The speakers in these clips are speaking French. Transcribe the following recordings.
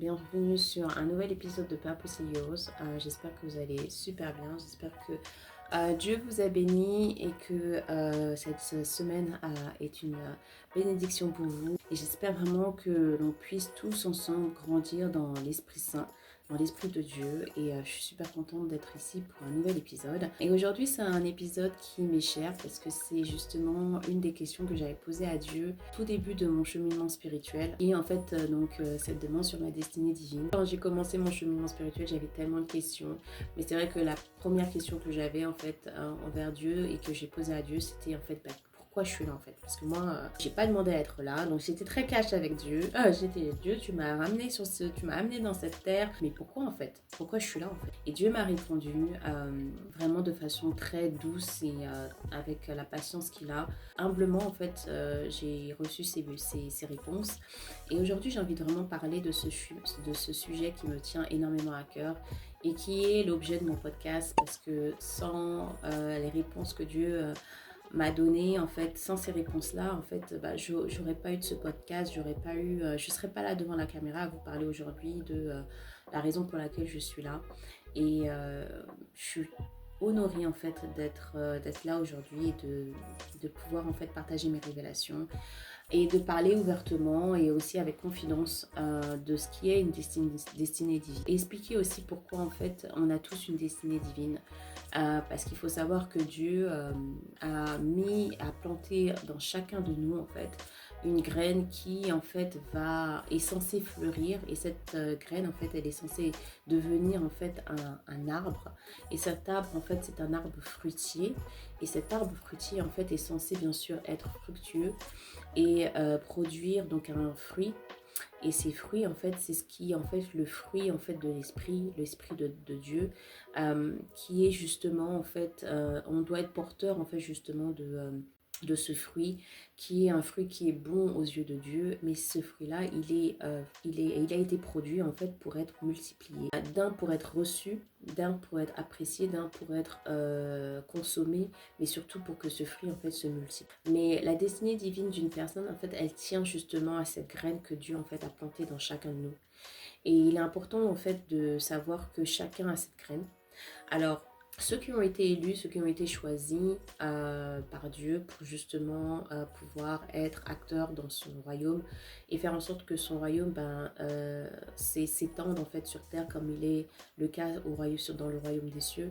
bienvenue sur un nouvel épisode de Purpose et Yours. J'espère que vous allez super bien, j'espère que Dieu vous a béni et que cette semaine est une bénédiction pour vous. Et j'espère vraiment que l'on puisse tous ensemble grandir dans l'Esprit Saint, dans l'Esprit de Dieu. Et je suis super contente d'être ici pour un nouvel épisode. Et aujourd'hui, c'est un épisode qui m'est cher parce que c'est justement une des questions que j'avais posées à Dieu au tout début de mon cheminement spirituel. Et en fait, cette demande sur ma destinée divine. Quand j'ai commencé mon cheminement spirituel, j'avais tellement de questions. Mais c'est vrai que la première question que j'avais en fait envers Dieu et que j'ai posée à Dieu, c'était en fait pourquoi je suis là en fait. Parce que moi, j'ai pas demandé à être là, donc j'étais très cash avec Dieu. J'étais Dieu, tu m'as ramené tu m'as amené dans cette terre, mais pourquoi en fait? Pourquoi je suis là en fait? Et Dieu m'a répondu vraiment de façon très douce et avec la patience qu'il a. Humblement en fait, j'ai reçu ces réponses. Et aujourd'hui, j'ai envie de vraiment parler de ce sujet qui me tient énormément à cœur et qui est l'objet de mon podcast parce que sans les réponses que Dieu m'a données, en fait, sans ces réponses-là, en fait, j'aurais pas eu de ce podcast, je serais pas là devant la caméra à vous parler aujourd'hui de la raison pour laquelle je suis là. Et je suis honorée en fait d'être là aujourd'hui et de pouvoir en fait partager mes révélations et de parler ouvertement et aussi avec confidence de ce qui est une destinée divine. Et expliquer aussi pourquoi en fait on a tous une destinée divine. Parce qu'il faut savoir que Dieu a planté dans chacun de nous en fait une graine qui en fait est censée fleurir, et cette graine en fait elle est censée devenir en fait un arbre, et cet arbre en fait c'est un arbre fruitier, et cet arbre fruitier en fait est censé bien sûr être fructueux et produire donc un fruit. Et ces fruits en fait c'est ce qui en fait le fruit en fait de l'esprit de Dieu, qui est justement en fait on doit être porteur en fait justement de ce fruit, qui est un fruit qui est bon aux yeux de Dieu, mais ce fruit-là, il a été produit en fait pour être multiplié, d'un pour être reçu, d'un pour être apprécié, d'un pour être consommé, mais surtout pour que ce fruit en fait se multiplie. Mais la destinée divine d'une personne, en fait, elle tient justement à cette graine que Dieu en fait a plantée dans chacun de nous. Et il est important en fait de savoir que chacun a cette graine. Alors, ceux qui ont été élus, ceux qui ont été choisis par Dieu pour justement pouvoir être acteurs dans son royaume et faire en sorte que son royaume s'étende en fait sur terre comme il est le cas dans le royaume des cieux.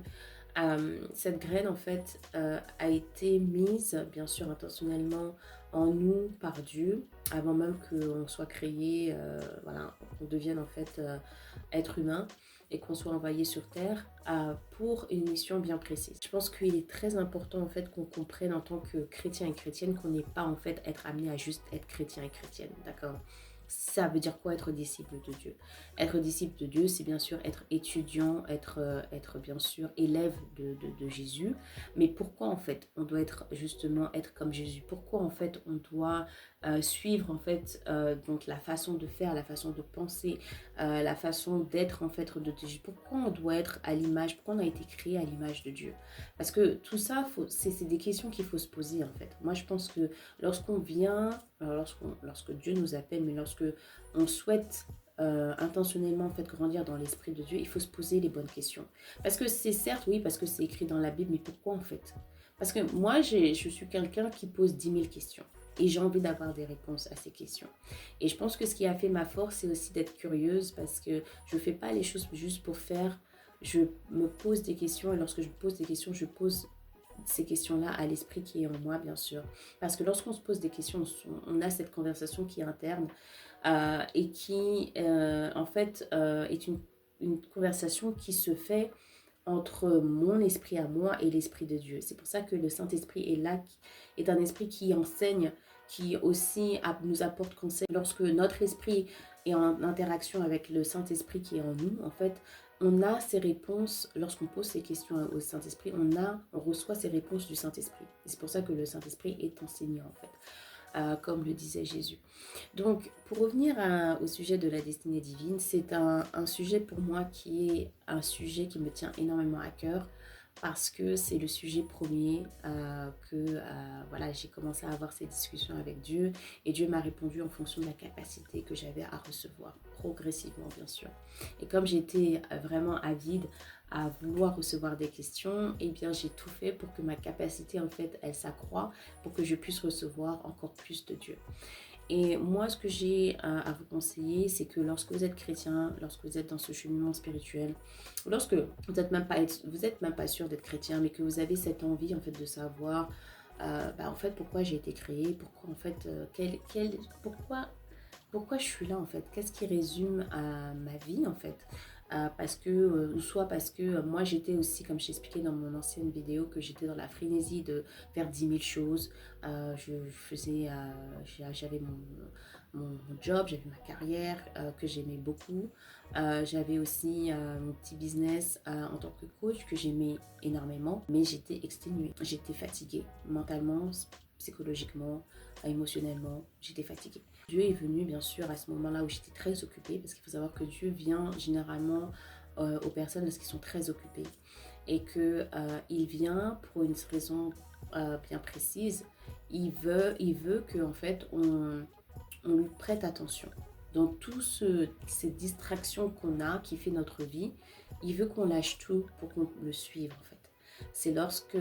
Cette graine en fait a été mise bien sûr intentionnellement en nous par Dieu avant même qu'on soit créé, voilà, qu'on devienne en fait être humain et qu'on soit envoyé sur terre pour une mission bien précise. Je pense qu'il est très important en fait qu'on comprenne en tant que chrétien et chrétienne qu'on n'est pas en fait être amené à juste être chrétien et chrétienne, d'accord? Ça veut dire quoi être disciple de Dieu? Être disciple de Dieu, c'est bien sûr être étudiant, être bien sûr élève de Jésus. Mais pourquoi en fait on doit être comme Jésus? Pourquoi en fait on doit suivre en fait donc la façon de faire, la façon de penser, la façon d'être en fait de Jésus? Pourquoi on doit être à l'image, pourquoi on a été créé à l'image de Dieu? Parce que tout ça, c'est des questions qu'il faut se poser en fait. Moi je pense que lorsqu'on vient, lorsque Dieu nous appelle, mais lorsque on souhaite intentionnellement en fait grandir dans l'esprit de Dieu, il faut se poser les bonnes questions. Parce que c'est certes, oui, parce que c'est écrit dans la Bible, mais pourquoi en fait? Parce que moi, je suis quelqu'un qui pose 10 000 questions. Et j'ai envie d'avoir des réponses à ces questions. Et je pense que ce qui a fait ma force, c'est aussi d'être curieuse, parce que je ne fais pas les choses juste pour faire. Je me pose des questions, et lorsque je me pose des questions, je pose ces questions-là à l'esprit qui est en moi, bien sûr. Parce que lorsqu'on se pose des questions, on a cette conversation qui est interne et qui, en fait, est une conversation qui se fait entre mon esprit à moi et l'esprit de Dieu. C'est pour ça que le Saint-Esprit est là, est un esprit qui enseigne, qui aussi nous apporte conseil. Lorsque notre esprit est en interaction avec le Saint-Esprit qui est en nous, en fait, on a ces réponses. Lorsqu'on pose ces questions au Saint-Esprit, on reçoit ces réponses du Saint-Esprit. C'est pour ça que le Saint-Esprit est enseignant, en fait, comme le disait Jésus. Donc, pour revenir au sujet de la destinée divine, c'est un sujet pour moi qui est un sujet qui me tient énormément à cœur. parce que c'est le sujet premier que voilà, j'ai commencé à avoir ces discussions avec Dieu et Dieu m'a répondu en fonction de la capacité que j'avais à recevoir, progressivement bien sûr. Et comme j'étais vraiment avide à vouloir recevoir des questions, eh bien j'ai tout fait pour que ma capacité en fait elle s'accroît, pour que je puisse recevoir encore plus de Dieu. Et moi, ce que j'ai à vous conseiller, c'est que lorsque vous êtes chrétien, lorsque vous êtes dans ce cheminement spirituel, lorsque vous êtes même pas sûr d'être chrétien, mais que vous avez cette envie en fait de savoir, en fait pourquoi j'ai été créé, pourquoi en fait, pourquoi je suis là en fait, qu'est-ce qui résume à ma vie en fait. Parce que, soit parce que moi j'étais aussi, comme j'expliquais dans mon ancienne vidéo, que j'étais dans la frénésie de faire 10 000 choses. Je faisais, j'avais mon job, j'avais ma carrière que j'aimais beaucoup. J'avais aussi mon petit business en tant que coach que j'aimais énormément, mais j'étais exténuée, j'étais fatiguée mentalement, psychologiquement, émotionnellement, j'étais fatiguée. Dieu est venu bien sûr à ce moment-là où j'étais très occupée, parce qu'il faut savoir que Dieu vient généralement aux personnes lorsqu'ils sont très occupés et que il vient pour une raison bien précise. Il veut que en fait on lui prête attention. Dans toutes ces distractions qu'on a, qui fait notre vie, il veut qu'on lâche tout pour qu'on le suive en fait. C'est lorsque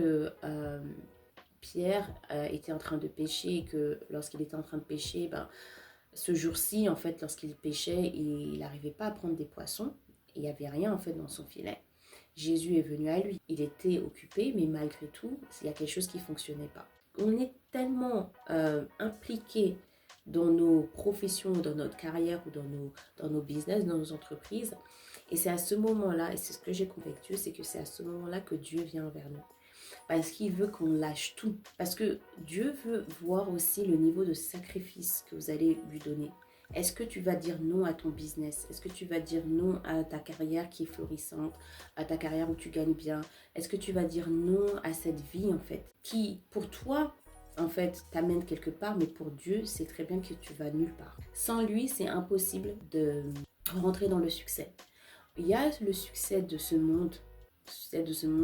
Pierre était en train de pêcher et que lorsqu'il était en train de pêcher, ce jour-ci, en fait, lorsqu'il pêchait, il n'arrivait pas à prendre des poissons. Il n'y avait rien, en fait, dans son filet. Jésus est venu à lui. Il était occupé, mais malgré tout, il y a quelque chose qui ne fonctionnait pas. On est tellement impliqué dans nos professions, dans notre carrière ou dans nos business, dans nos entreprises. Et c'est à ce moment-là, et c'est ce que j'ai compris avec Dieu, c'est que c'est à ce moment-là que Dieu vient vers nous. Parce qu'il veut qu'on lâche tout. Parce que Dieu veut voir aussi le niveau de sacrifice que vous allez lui donner. Est-ce que tu vas dire non à ton business? Est-ce que tu vas dire non à ta carrière qui est florissante, à ta carrière où tu gagnes bien? Est-ce que tu vas dire non à cette vie en fait, qui pour toi en fait t'amène quelque part, mais pour Dieu c'est très bien que tu vas nulle part. Sans lui c'est impossible de rentrer dans le succès. Il y a le succès de ce monde,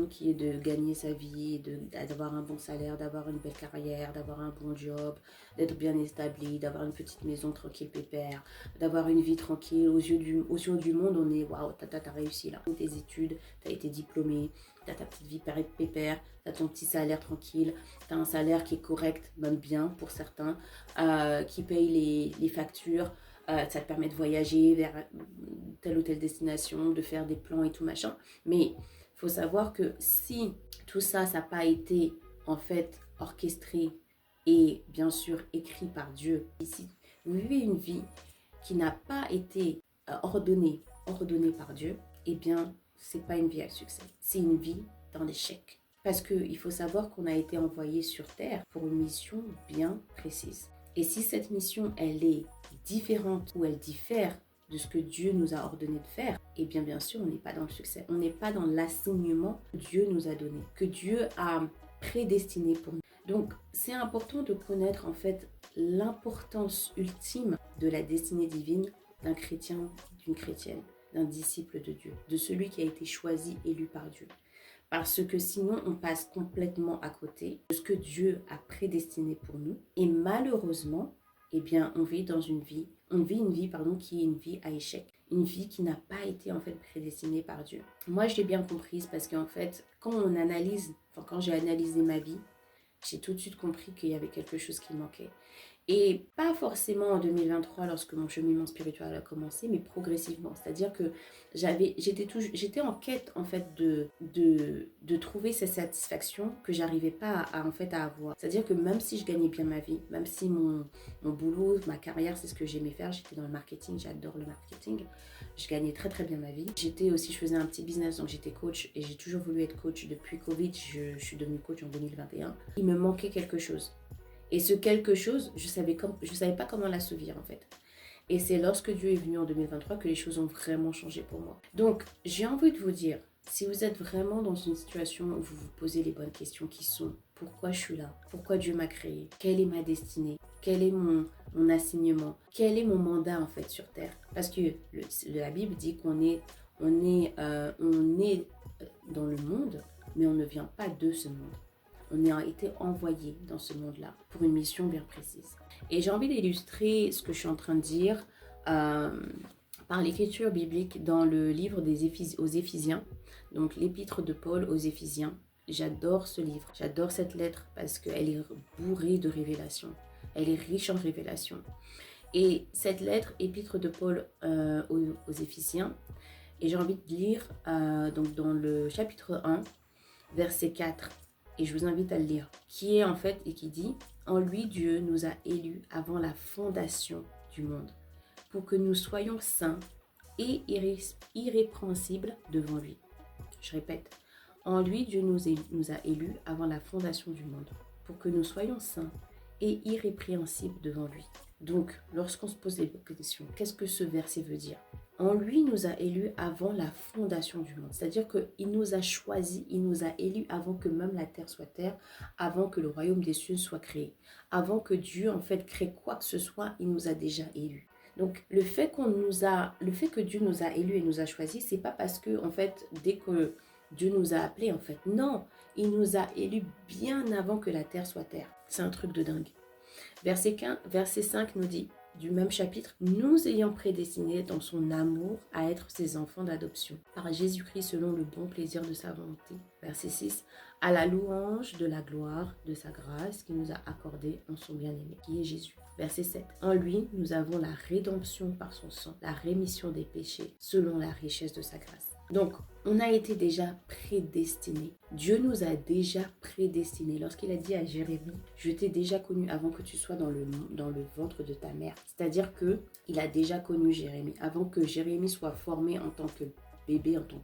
qui est de gagner sa vie, d'avoir un bon salaire, d'avoir une belle carrière, d'avoir un bon job, d'être bien établi, d'avoir une petite maison tranquille, pépère, d'avoir une vie tranquille. Aux yeux du monde, on est waouh, t'as réussi là. Tes études, t'as été diplômé, t'as ta petite vie pépère, t'as ton petit salaire tranquille, t'as un salaire qui est correct, même bien pour certains, qui paye les factures. Ça te permet de voyager vers telle ou telle destination, de faire des plans et tout machin. Mais il faut savoir que si tout ça, ça n'a pas été en fait orchestré et bien sûr écrit par Dieu, et si vous vivez une vie qui n'a pas été ordonnée par Dieu, eh bien, c'est pas une vie à succès. C'est une vie dans l'échec. Parce qu'il faut savoir qu'on a été envoyé sur Terre pour une mission bien précise. Et si cette mission, elle est différente ou elle diffère de ce que Dieu nous a ordonné de faire, eh bien sûr, on n'est pas dans le succès. On n'est pas dans l'assignement que Dieu nous a donné, que Dieu a prédestiné pour nous. Donc, c'est important de connaître en fait l'importance ultime de la destinée divine d'un chrétien, d'une chrétienne, d'un disciple de Dieu, de celui qui a été choisi, élu par Dieu. Parce que sinon, on passe complètement à côté de ce que Dieu a prédestiné pour nous. Et malheureusement, eh bien, on vit une vie qui est une vie à échec. Une vie qui n'a pas été en fait prédestinée par Dieu. Moi, je l'ai bien comprise parce qu'en fait, quand j'ai analysé ma vie, j'ai tout de suite compris qu'il y avait quelque chose qui manquait. Et pas forcément en 2023 lorsque mon cheminement spirituel a commencé, mais progressivement. C'est-à-dire que j'étais en quête en fait de trouver cette satisfaction que j'arrivais pas à avoir. C'est-à-dire que même si je gagnais bien ma vie, même si mon boulot, ma carrière, c'est ce que j'aimais faire, j'étais dans le marketing, j'adore le marketing, je gagnais très très bien ma vie. Je faisais un petit business, donc j'étais coach et j'ai toujours voulu être coach depuis Covid. Je suis devenue coach en 2021. Il me manquait quelque chose. Et ce quelque chose, je savais pas comment l'assouvir en fait. Et c'est lorsque Dieu est venu en 2023 que les choses ont vraiment changé pour moi. Donc, j'ai envie de vous dire, si vous êtes vraiment dans une situation où vous vous posez les bonnes questions qui sont: pourquoi je suis là? Pourquoi Dieu m'a créé? Quelle est ma destinée? Quel est mon assignement? Quel est mon mandat en fait sur Terre? Parce que la Bible dit qu'on est dans le monde mais on ne vient pas de ce monde. On a été envoyé dans ce monde-là pour une mission bien précise. Et j'ai envie d'illustrer ce que je suis en train de dire par l'écriture biblique dans le livre aux Éphésiens, donc l'épître de Paul aux Éphésiens. J'adore ce livre, j'adore cette lettre parce qu'elle est bourrée de révélations. Elle est riche en révélations. Et cette lettre, épître de Paul aux Éphésiens, et j'ai envie de lire donc dans le chapitre 1, verset 4, et je vous invite à le lire, qui est en fait, et qui dit « En lui, Dieu nous a élus avant la fondation du monde, pour que nous soyons saints et irrépréhensibles devant lui. » Je répète, « En lui, Dieu nous a élus avant la fondation du monde, pour que nous soyons saints et irrépréhensibles devant lui. » Donc, lorsqu'on se pose les questions, qu'est-ce que ce verset veut dire? En lui, nous a élus avant la fondation du monde. C'est-à-dire qu'il nous a choisis, il nous a élus avant que même la terre soit terre, avant que le royaume des cieux soit créé. Avant que Dieu, en fait, crée quoi que ce soit, il nous a déjà élus. Donc, le fait que Dieu nous a élus et nous a choisis, c'est pas parce que, en fait, dès que Dieu nous a appelés, en fait, non, il nous a élus bien avant que la terre soit terre. C'est un truc de dingue. Verset 5 nous dit, du même chapitre, « Nous ayant prédestinés dans son amour à être ses enfants d'adoption, par Jésus-Christ selon le bon plaisir de sa volonté. » Verset 6, « À la louange de la gloire de sa grâce qui nous a accordé en son bien-aimé, qui est Jésus. » Verset 7, « En lui, nous avons la rédemption par son sang, la rémission des péchés, selon la richesse de sa grâce. » Donc, on a été déjà prédestinés. Dieu nous a déjà prédestinés. Lorsqu'il a dit à Jérémie, « Je t'ai déjà connu avant que tu sois dans le ventre de ta mère. » C'est-à-dire qu'il a déjà connu Jérémie. Avant que Jérémie soit formé en tant que bébé, en tant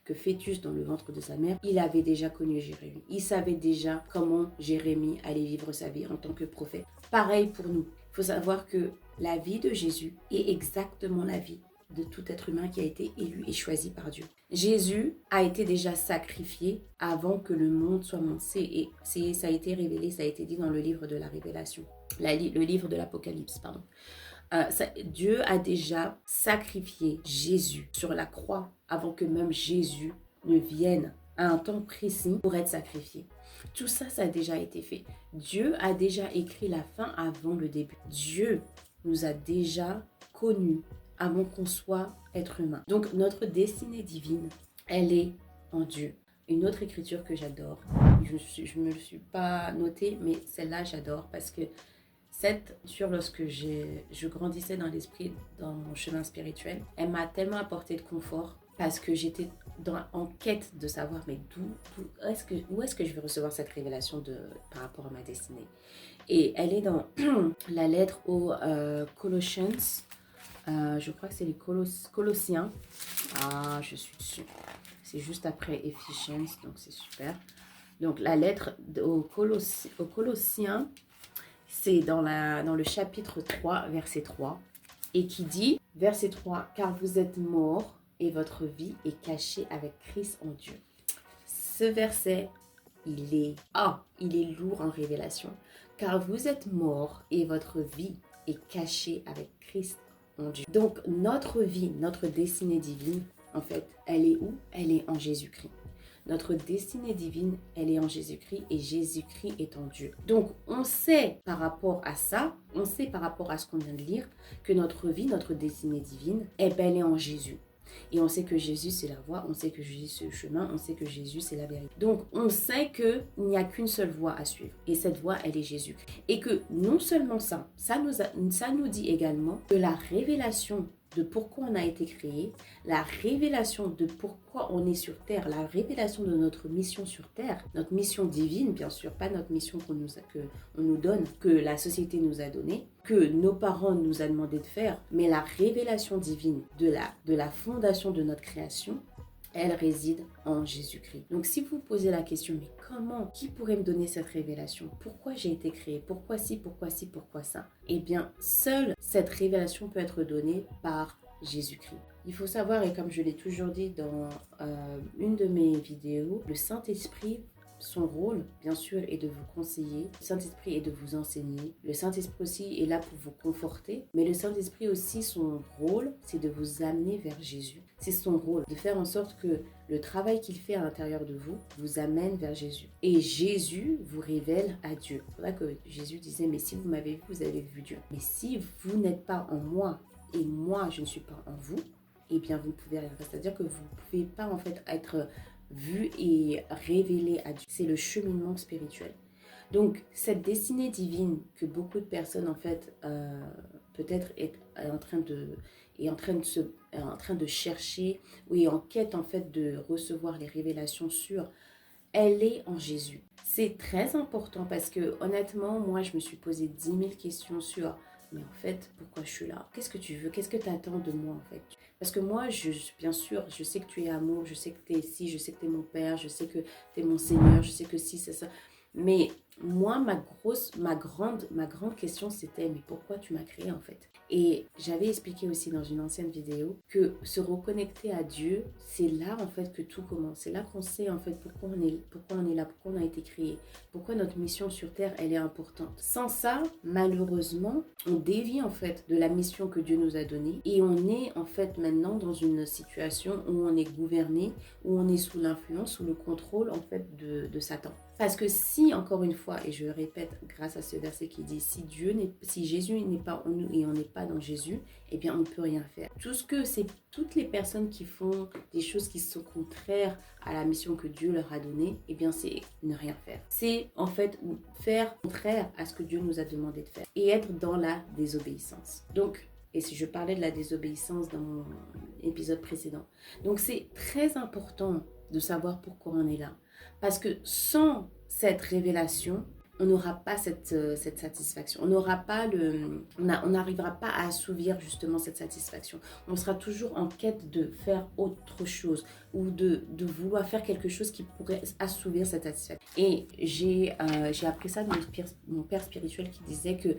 que fœtus dans le ventre de sa mère, il avait déjà connu Jérémie. Il savait déjà comment Jérémie allait vivre sa vie en tant que prophète. Pareil pour nous. Il faut savoir que la vie de Jésus est exactement la vie de tout être humain qui a été élu et choisi par Dieu. Jésus a été déjà sacrifié avant que le monde soit monté et ça a été révélé, ça a été dit dans le livre de la Révélation, le livre de l'Apocalypse, pardon. Dieu a déjà sacrifié Jésus sur la croix avant que même Jésus ne vienne à un temps précis pour être sacrifié. Tout ça, ça a déjà été fait. Dieu a déjà écrit la fin avant le début. Dieu nous a déjà connus avant qu'on soit être humain. Donc, notre destinée divine, elle est en Dieu. Une autre écriture que j'adore, je ne me le suis pas notée, mais celle-là, j'adore parce que cette écriture, lorsque je grandissais dans l'esprit, dans mon chemin spirituel, elle m'a tellement apporté de confort parce que j'étais en quête de savoir, mais où est-ce que je vais recevoir cette révélation par rapport à ma destinée. Et elle est dans la lettre aux Colossians. Je crois que c'est les Colossiens. Ah, je suis sûre. C'est juste après Ephesians, donc c'est super. Donc la lettre aux Colossiens, c'est dans le chapitre 3, verset 3, et qui dit, verset 3, « Car vous êtes morts et votre vie est cachée avec Christ en Dieu. » Ce verset, il est lourd en révélation. « Car vous êtes morts et votre vie est cachée avec Christ en Dieu. » Donc notre vie, notre destinée divine, en fait, elle est où? Elle est en Jésus-Christ. Notre destinée divine, elle est en Jésus-Christ et Jésus-Christ est en Dieu. Donc, on sait par rapport à ça, on sait par rapport à ce qu'on vient de lire, que notre vie, notre destinée divine, elle est en Jésus. Et on sait que Jésus, c'est la voie, on sait que Jésus, c'est le chemin, on sait que Jésus, c'est la vérité. Donc, on sait qu'il n'y a qu'une seule voie à suivre. Et cette voie, elle est Jésus. Et que non seulement ça nous dit également que la révélation de pourquoi on a été créé, la révélation de pourquoi on est sur Terre, la révélation de notre mission sur Terre, notre mission divine, bien sûr, pas notre mission qu'on nous donne, que la société nous a donnée, que nos parents nous a demandé de faire, mais la révélation divine de la fondation de notre création, elle réside en Jésus-Christ. Donc si vous vous posez la question, mais comment? Qui pourrait me donner cette révélation? Pourquoi j'ai été créé? Pourquoi ci, pourquoi ci, pourquoi ça? Eh bien, seule cette révélation peut être donnée par Jésus-Christ. Il faut savoir, et comme je l'ai toujours dit dans une de mes vidéos, le Saint-Esprit, son rôle, bien sûr, est de vous conseiller. Le Saint-Esprit est de vous enseigner. Le Saint-Esprit aussi est là pour vous conforter. Mais le Saint-Esprit aussi, son rôle, c'est de vous amener vers Jésus. C'est son rôle, de faire en sorte que le travail qu'il fait à l'intérieur de vous vous amène vers Jésus. Et Jésus vous révèle à Dieu. C'est pour ça que Jésus disait, mais si vous m'avez vu, vous avez vu Dieu. Mais si vous n'êtes pas en moi et moi, je ne suis pas en vous, eh bien, vous ne pouvez rien faire. C'est-à-dire que vous ne pouvez pas, en fait, être vu et révélé à Dieu. C'est le cheminement spirituel. Donc, cette destinée divine que beaucoup de personnes, en fait, peut-être est en train de chercher ou est en quête, en fait, de recevoir les révélations sur, elle est en Jésus. C'est très important parce que, honnêtement, moi, je me suis posé 10 000 questions sur, mais en fait, pourquoi je suis là? Qu'est-ce que tu veux? Qu'est-ce que tu attends de moi, en fait? Parce que moi, bien sûr, je sais que tu es amour, je sais que tu es ici, je sais que tu es mon Père, je sais que tu es mon Seigneur, je sais que si, c'est ça. Mais moi, ma grande question, c'était, mais pourquoi tu m'as créé, en fait? Et j'avais expliqué aussi dans une ancienne vidéo que se reconnecter à Dieu, c'est là, en fait, que tout commence. C'est là qu'on sait, en fait, pourquoi on est là, pourquoi on a été créé, pourquoi notre mission sur Terre, elle est importante. Sans ça, malheureusement, on dévie, en fait, de la mission que Dieu nous a donnée et on est, en fait, maintenant dans une situation où on est gouverné, où on est sous l'influence, sous le contrôle, en fait, de Satan. Parce que si, encore une fois, et je le répète grâce à ce verset qui dit, si Jésus n'est pas en nous et on n'est pas dans Jésus, eh bien, on ne peut rien faire. Toutes les personnes qui font des choses qui sont contraires à la mission que Dieu leur a donnée, eh bien, c'est ne rien faire. C'est, en fait, faire contraire à ce que Dieu nous a demandé de faire et être dans la désobéissance. Donc, et si je parlais de la désobéissance dans mon épisode précédent. Donc, c'est très important de savoir pourquoi on est là. Parce que sans cette révélation, on n'aura pas cette satisfaction. On n'arrivera pas à assouvir justement cette satisfaction. On sera toujours en quête de faire autre chose ou de vouloir faire quelque chose qui pourrait assouvir cette satisfaction. Et j'ai appris ça de mon père spirituel qui disait que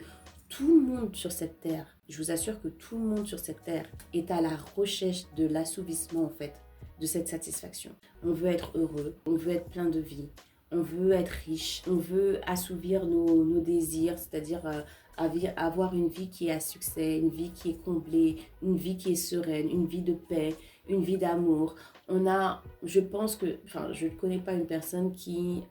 tout le monde sur cette terre, je vous assure que tout le monde sur cette terre est à la recherche de l'assouvissement en fait, de cette satisfaction. On veut être heureux, on veut être plein de vie, on veut être riche, on veut assouvir nos désirs, c'est-à-dire avoir une vie qui est à succès, une vie qui est comblée, une vie qui est sereine, une vie de paix, une vie d'amour. Je ne connais pas une personne qui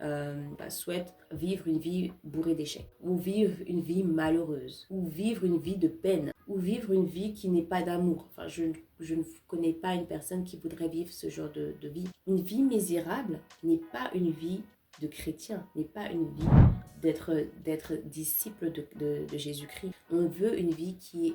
souhaite vivre une vie bourrée d'échecs, ou vivre une vie malheureuse, ou vivre une vie de peine, ou vivre une vie qui n'est pas d'amour. Enfin, je ne connais pas une personne qui voudrait vivre ce genre de vie. Une vie misérable n'est pas une vie de chrétien, n'est pas une vie d'être disciple de Jésus-Christ. On veut une vie qui est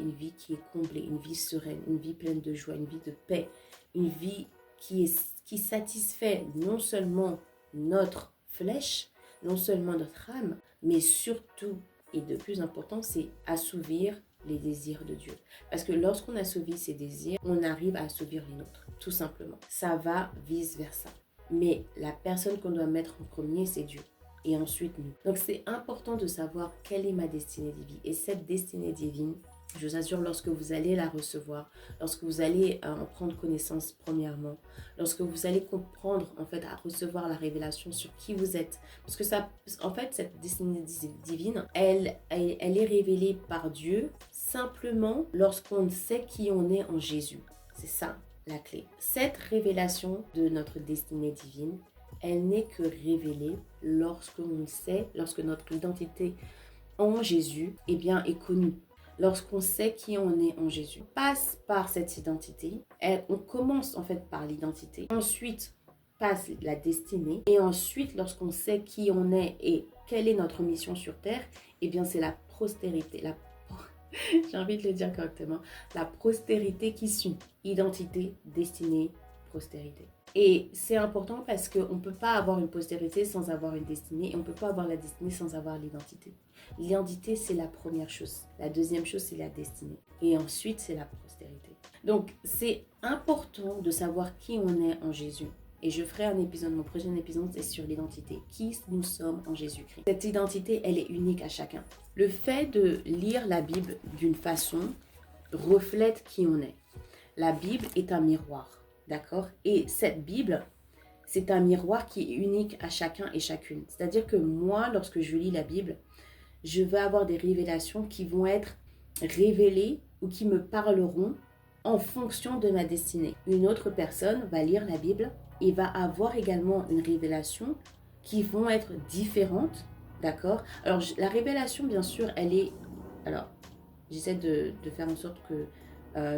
comblée, une vie sereine, une vie pleine de joie, une vie de paix, une vie qui satisfait non seulement notre flèche, non seulement notre âme, mais surtout, et de plus important, c'est assouvir les désirs de Dieu. Parce que lorsqu'on assouvit ses désirs, on arrive à assouvir les nôtres, tout simplement. Ça va vice-versa. Mais la personne qu'on doit mettre en premier, c'est Dieu. Et ensuite, nous. Donc, c'est important de savoir quelle est ma destinée divine. Et cette destinée divine, je vous assure, lorsque vous allez la recevoir, lorsque vous allez en prendre connaissance premièrement, lorsque vous allez comprendre, en fait, à recevoir la révélation sur qui vous êtes. Parce que ça, en fait, cette destinée divine, elle est révélée par Dieu simplement lorsqu'on sait qui on est en Jésus. C'est ça, la clé. Cette révélation de notre destinée divine, elle n'est que révélée lorsque notre identité en Jésus, eh bien, est connue. Lorsqu'on sait qui on est en Jésus, on passe par cette identité. On commence en fait par l'identité. Ensuite passe la destinée. Et ensuite, lorsqu'on sait qui on est et quelle est notre mission sur Terre, eh bien, c'est la postérité. J'ai envie de le dire correctement. La postérité qui suit. Identité, destinée, postérité. Et c'est important parce qu'on ne peut pas avoir une postérité sans avoir une destinée et on ne peut pas avoir la destinée sans avoir l'identité. L'identité, c'est la première chose. La deuxième chose, c'est la destinée. Et ensuite, c'est la postérité. Donc, c'est important de savoir qui on est en Jésus. Et je ferai mon prochain épisode, c'est sur l'identité. Qui nous sommes en Jésus-Christ. Cette identité, elle est unique à chacun. Le fait de lire la Bible d'une façon reflète qui on est. La Bible est un miroir. D'accord? Et cette Bible, c'est un miroir qui est unique à chacun et chacune. C'est-à-dire que moi, lorsque je lis la Bible, je vais avoir des révélations qui vont être révélées ou qui me parleront en fonction de ma destinée. Une autre personne va lire la Bible et va avoir également une révélation qui vont être différentes, d'accord? Alors, la révélation, bien sûr, elle est... Alors, j'essaie de faire en sorte que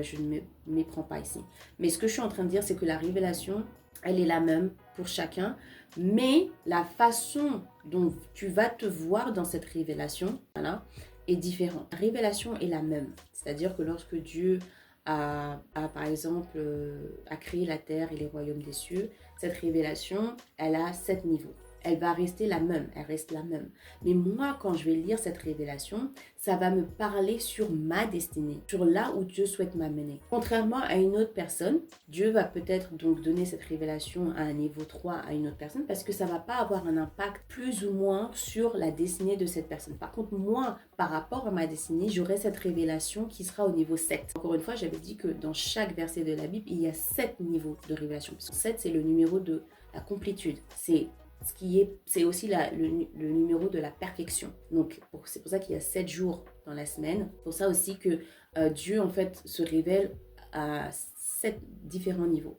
je ne me méprends pas ici. Mais ce que je suis en train de dire, c'est que la révélation, elle est la même pour chacun, mais la façon dont tu vas te voir dans cette révélation, voilà, est différente. La révélation est la même. C'est-à-dire que lorsque Dieu par exemple, a créé la terre et les royaumes des cieux, cette révélation, elle a 7 niveaux. Elle va rester la même, elle reste la même. Mais moi, quand je vais lire cette révélation, ça va me parler sur ma destinée, sur là où Dieu souhaite m'amener. Contrairement à une autre personne, Dieu va peut-être donc donner cette révélation à un niveau 3 à une autre personne parce que ça ne va pas avoir un impact plus ou moins sur la destinée de cette personne. Par contre, moi, par rapport à ma destinée, j'aurai cette révélation qui sera au niveau 7. Encore une fois, j'avais dit que dans chaque verset de la Bible, il y a 7 niveaux de révélation. 7, c'est le numéro de la complétude. C'est aussi le numéro de la perfection. Donc, c'est pour ça qu'il y a 7 jours dans la semaine. Pour ça aussi que Dieu, en fait, se révèle à 7 différents niveaux.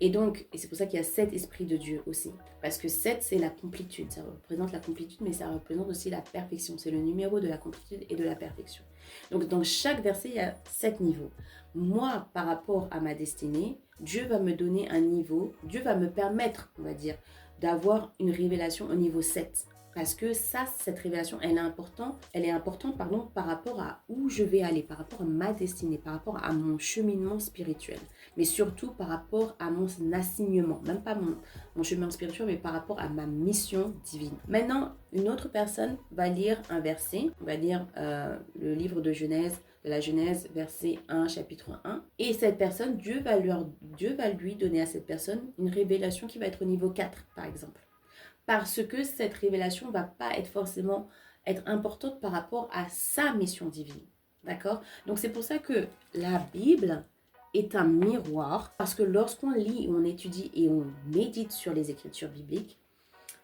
Et c'est pour ça qu'il y a 7 esprits de Dieu aussi. Parce que 7, c'est la complétude. Ça représente la complétude, mais ça représente aussi la perfection. C'est le numéro de la complétude et de la perfection. Donc, dans chaque verset, il y a 7 niveaux. Moi, par rapport à ma destinée, Dieu va me donner un niveau. Dieu va me permettre, on va dire, d'avoir une révélation au niveau 7. Parce que cette révélation, elle est importante par rapport à où je vais aller, par rapport à ma destinée, par rapport à mon cheminement spirituel. Mais surtout par rapport à mon assignement. Même pas mon cheminement spirituel, mais par rapport à ma mission divine. Maintenant, une autre personne va lire un verset, on va lire le livre de la Genèse, verset 1, chapitre 1. Et cette personne, Dieu va lui donner à cette personne une révélation qui va être au niveau 4, par exemple. Parce que cette révélation ne va pas forcément être importante par rapport à sa mission divine. D'accord? Donc c'est pour ça que la Bible est un miroir, parce que lorsqu'on lit, on étudie et on médite sur les écritures bibliques,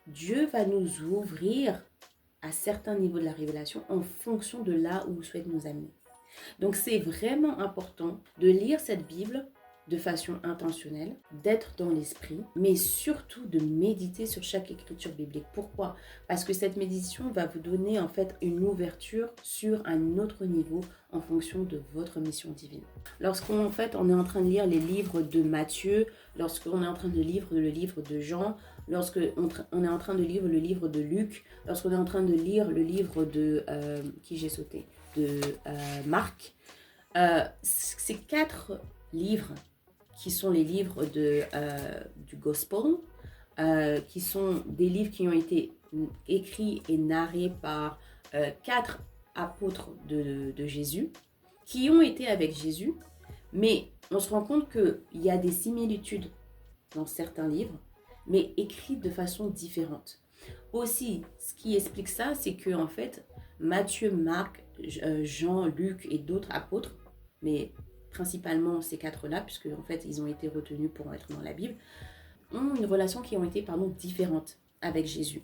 Dieu va nous ouvrir à certains niveaux de la révélation en fonction de là où il souhaite nous amener. Donc c'est vraiment important de lire cette Bible de façon intentionnelle, d'être dans l'esprit, mais surtout de méditer sur chaque écriture biblique. Pourquoi? Parce que cette méditation va vous donner en fait une ouverture sur un autre niveau en fonction de votre mission divine. Lorsqu'on on est en train de lire les livres de Matthieu, lorsqu'on est en train de lire le livre de Jean, lorsqu'on est en train de lire le livre de Luc, lorsqu'on est en train de lire le livre de Marc, ces 4 livres qui sont les livres du Gospel, qui sont des livres qui ont été écrits et narrés par 4 apôtres de Jésus, qui ont été avec Jésus, mais on se rend compte qu'il y a des similitudes dans certains livres, mais écrites de façon différente. Aussi, ce qui explique ça, c'est que en fait, Matthieu, Marc, Jean, Luc et d'autres apôtres, mais principalement ces 4-là, puisque en fait ils ont été retenus pour être dans la Bible, ont une relation qui ont été différente avec Jésus.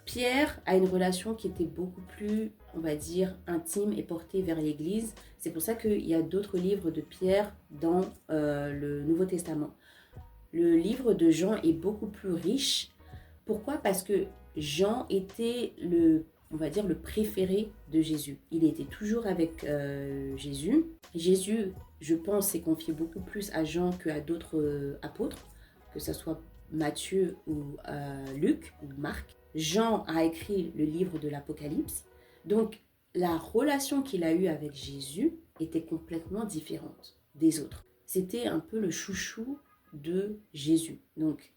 Pierre a une relation qui était beaucoup plus, on va dire, intime et portée vers l'Église. C'est pour ça qu'il y a d'autres livres de Pierre dans le Nouveau Testament. Le livre de Jean est beaucoup plus riche. Pourquoi? Parce que Jean était on va dire, le préféré de Jésus. Il était toujours avec Jésus. Jésus, je pense, s'est confié beaucoup plus à Jean qu'à d'autres apôtres, que ce soit Matthieu ou Luc ou Marc. Jean a écrit le livre de l'Apocalypse. Donc, la relation qu'il a eue avec Jésus était complètement différente des autres. C'était un peu le chouchou de Jésus. Donc,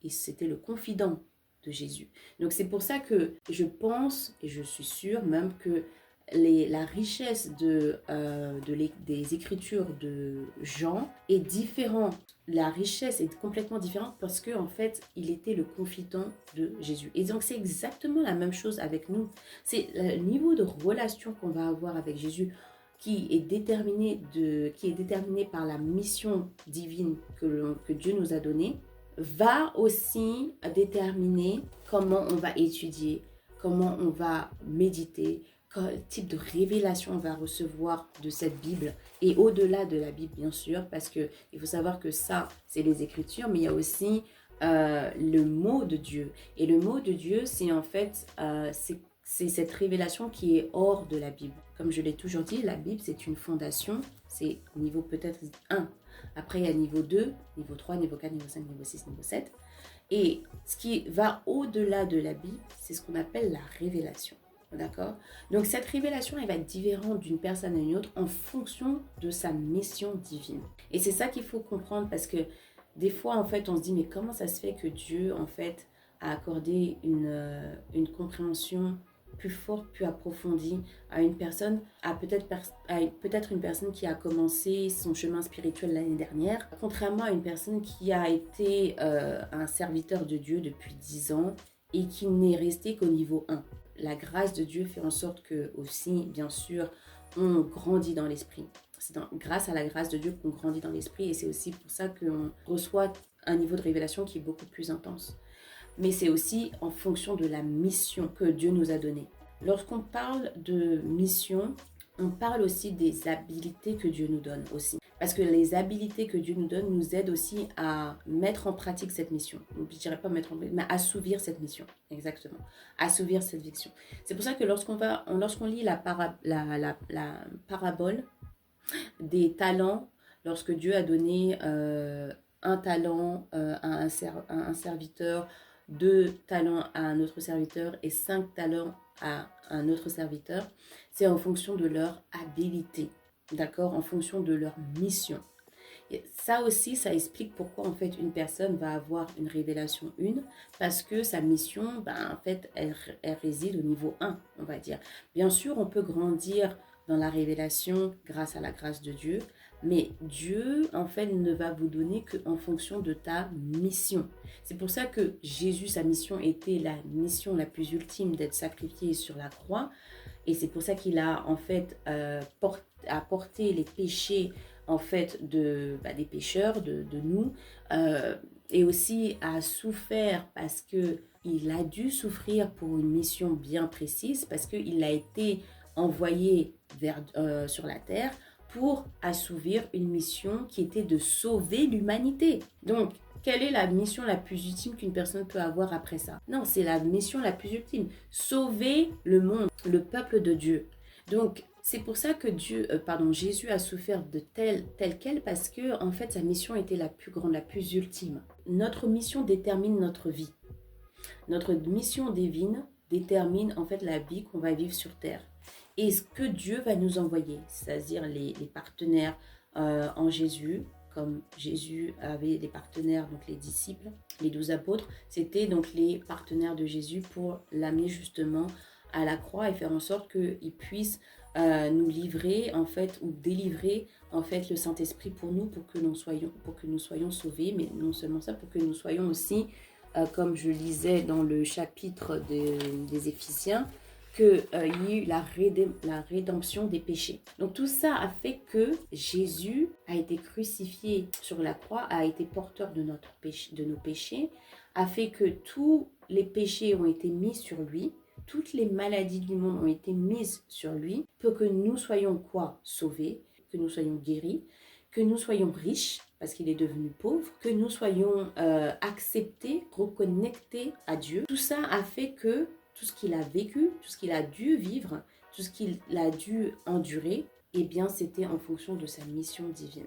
c'était le confident de Jésus. Donc c'est pour ça que je pense, et je suis sûre même que la richesse des écritures de Jean est différente. La richesse est complètement différente parce que en fait, il était le confident de Jésus. Et donc c'est exactement la même chose avec nous. C'est le niveau de relation qu'on va avoir avec Jésus qui est déterminé par la mission divine que Dieu nous a donnée. va aussi déterminer comment on va étudier, comment on va méditer, quel type de révélation on va recevoir de cette Bible et au-delà de la Bible bien sûr, parce que il faut savoir que ça c'est les Écritures, mais il y a aussi le mot de Dieu. Et le mot de Dieu, c'est en fait c'est cette révélation qui est hors de la Bible. Comme je l'ai toujours dit, la Bible c'est une fondation, c'est niveau peut-être 1. Après il y a niveau 2, niveau 3, niveau 4, niveau 5, niveau 6, niveau 7. Et ce qui va au-delà de la Bible, c'est ce qu'on appelle la révélation. D'accord? Donc cette révélation, elle va être différente d'une personne à une autre en fonction de sa mission divine. Et c'est ça qu'il faut comprendre parce que des fois, en fait, on se dit, mais comment ça se fait que Dieu, en fait, a accordé une compréhension plus forte, plus approfondie à une personne, à peut-être une personne qui a commencé son chemin spirituel l'année dernière, contrairement à une personne qui a été un serviteur de Dieu depuis 10 ans et qui n'est resté qu'au niveau 1. La grâce de Dieu fait en sorte que aussi, bien sûr, on grandit dans l'esprit. C'est grâce à la grâce de Dieu qu'on grandit dans l'esprit et c'est aussi pour ça qu'on reçoit un niveau de révélation qui est beaucoup plus intense. Mais c'est aussi en fonction de la mission que Dieu nous a donnée. Lorsqu'on parle de mission, on parle aussi des habilités que Dieu nous donne aussi. Parce que les habilités que Dieu nous donne nous aident aussi à mettre en pratique cette mission. Je ne dirais pas mettre en pratique, mais assouvir cette mission. Exactement. Assouvir cette mission. C'est pour ça que lorsqu'on lit la parabole des talents, lorsque Dieu a donné un talent à un serviteur, 2 talents à un autre serviteur et 5 talents à un autre serviteur, c'est en fonction de leur habilité, d'accord, en fonction de leur mission. Et ça aussi, ça explique pourquoi en fait une personne va avoir une révélation 1, parce que sa mission, en fait, elle réside au niveau 1, on va dire. Bien sûr, on peut grandir dans la révélation grâce à la grâce de Dieu, mais Dieu, en fait, ne va vous donner qu'en fonction de ta mission. C'est pour ça que Jésus, sa mission était la mission la plus ultime d'être sacrifié sur la croix, et c'est pour ça qu'il a en fait porté les péchés en fait des pécheurs, de nous, et aussi a souffert parce que il a dû souffrir pour une mission bien précise, parce qu'il a été envoyé sur la terre pour assouvir une mission qui était de sauver l'humanité. Donc, quelle est la mission la plus ultime qu'une personne peut avoir après ça? Non, c'est la mission la plus ultime. Sauver le monde, le peuple de Dieu. Donc, c'est pour ça que Jésus a souffert de tel quel, parce que en fait, sa mission était la plus grande, la plus ultime. Notre mission détermine notre vie. Notre mission divine détermine en fait la vie qu'on va vivre sur terre. Et ce que Dieu va nous envoyer, c'est-à-dire les partenaires en Jésus, comme Jésus avait des partenaires, donc les disciples, les 12 apôtres, c'était donc les partenaires de Jésus pour l'amener justement à la croix et faire en sorte qu'il puisse nous livrer en fait ou délivrer en fait le Saint-Esprit pour nous, pour que nous soyons sauvés, mais non seulement ça, pour que nous soyons aussi, comme je lisais dans le chapitre des Éphésiens, qu'il y ait eu la rédemption des péchés. Donc tout ça a fait que Jésus a été crucifié sur la croix, a été porteur de nos péchés, a fait que tous les péchés ont été mis sur lui, toutes les maladies du monde ont été mises sur lui, pour que nous soyons quoi? Sauvés, que nous soyons guéris, que nous soyons riches, parce qu'il est devenu pauvre, que nous soyons acceptés, reconnectés à Dieu. Tout ça a fait que tout ce qu'il a vécu, tout ce qu'il a dû vivre, tout ce qu'il a dû endurer, eh bien, c'était en fonction de sa mission divine.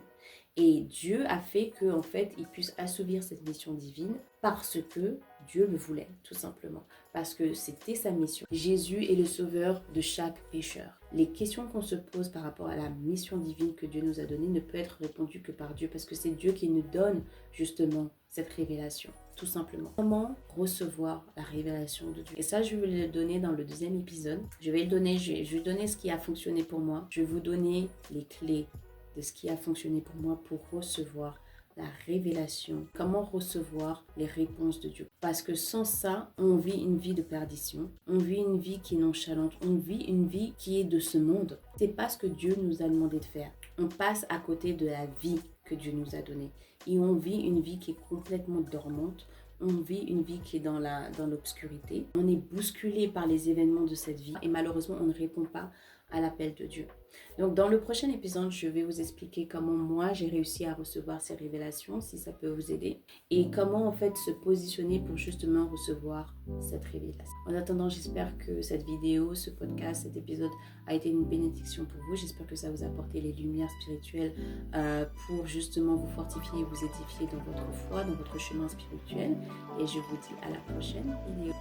Et Dieu a fait qu'en fait, il puisse assouvir cette mission divine parce que Dieu le voulait, tout simplement. Parce que c'était sa mission. Jésus est le sauveur de chaque pécheur. Les questions qu'on se pose par rapport à la mission divine que Dieu nous a donnée ne peuvent être répondues que par Dieu, parce que c'est Dieu qui nous donne justement cette révélation, tout simplement. Comment recevoir la révélation de Dieu? Et ça, je vais le donner dans le 2e épisode. Je vais donner ce qui a fonctionné pour moi. Je vais vous donner les clés de ce qui a fonctionné pour moi pour recevoir la révélation, comment recevoir les réponses de Dieu. Parce que sans ça, on vit une vie de perdition, on vit une vie qui est nonchalante, on vit une vie qui est de ce monde. C'est pas ce que Dieu nous a demandé de faire. On passe à côté de la vie que Dieu nous a donné. Et on vit une vie qui est complètement dormante. On vit une vie qui est dans l'obscurité. On est bousculé par les événements de cette vie et malheureusement, on ne répond pas à l'appel de Dieu. Donc, dans le prochain épisode, je vais vous expliquer comment moi, j'ai réussi à recevoir ces révélations, si ça peut vous aider, et comment en fait se positionner pour justement recevoir cette révélation. En attendant, j'espère que cette vidéo, ce podcast, cet épisode a été une bénédiction pour vous. J'espère que ça vous a apporté les lumières spirituelles pour justement vous fortifier et vous édifier dans votre foi, dans votre chemin spirituel. Et je vous dis à la prochaine vidéo.